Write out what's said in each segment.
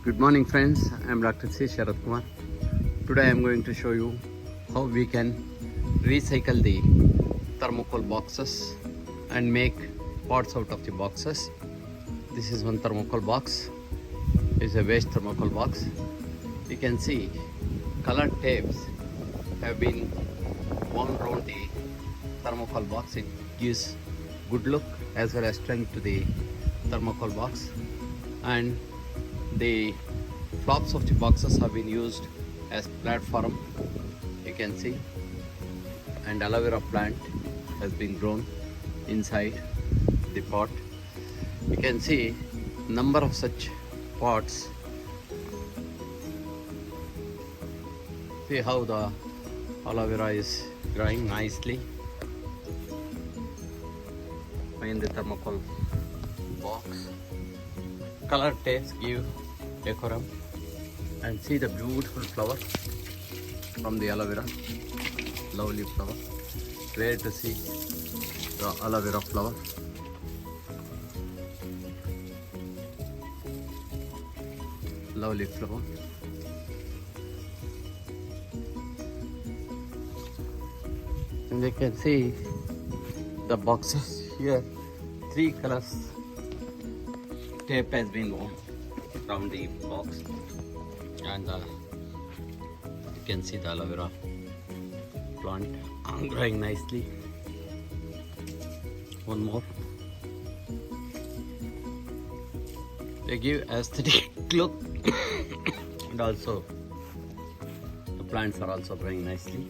Good morning friends, I am Dr. C Sharath Kumar. Today I am going to show you how we can recycle the thermocol boxes and make pots out of the boxes. This is one thermocol box. It's a waste thermocol box. You can see colored tapes have been wound around the thermocol box. It gives good look as well as strength to the thermocol box, and the flops of the boxes have been used as platform, you can see, and aloe vera plant has been grown inside the pot. You can see number of such pots. See how the aloe vera is growing nicely in the thermocol box. Color tapes give decorum, and see the beautiful flower from the aloe vera, lovely flower. Where to see the aloe vera flower. Lovely flower. And you can see the boxes here. 3 colors tape has been worn around the box, and you can see the aloe vera plant growing nicely. One more. They give aesthetic look and also the plants are also growing nicely.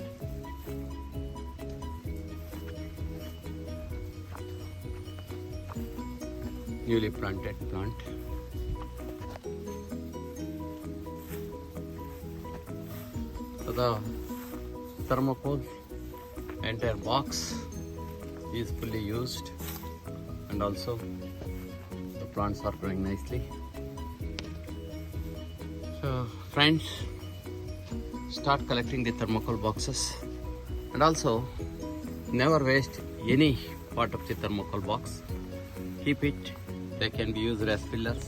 Newly planted plant. So the thermocol entire box is fully used, and also the plants are growing nicely. So friends, start collecting the thermocol boxes, and also never waste any part of the thermocol box. Keep it. They can be used as fillers,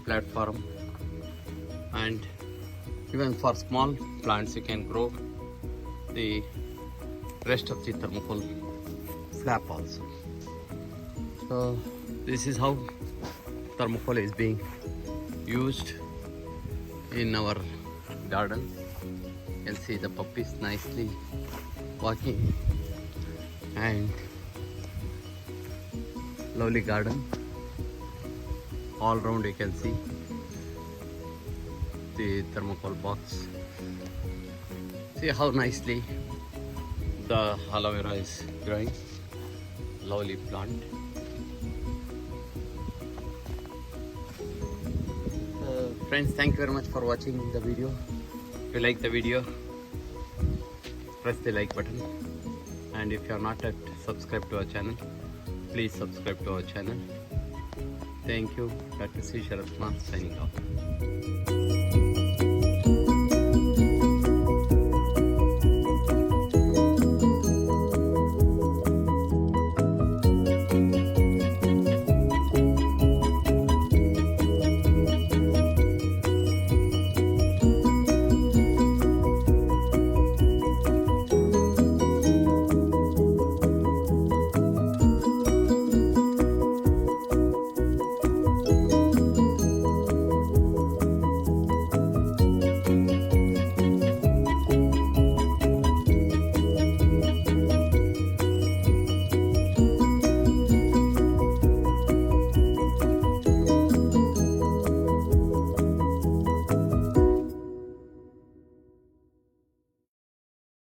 platform, and even for small plants you can grow the rest of the thermocol flap also. So this is how thermocol is being used in our garden. You can see the puppies nicely walking, and lovely garden. All around you can see the thermocol box. See how nicely the aloe vera is growing. Lovely plant. Friends, thank you very much for watching the video. If you like the video, press the like button, and if you are not yet subscribed to our channel, please subscribe to our channel. Thank you. Dr. C Sharath Kumar signing off.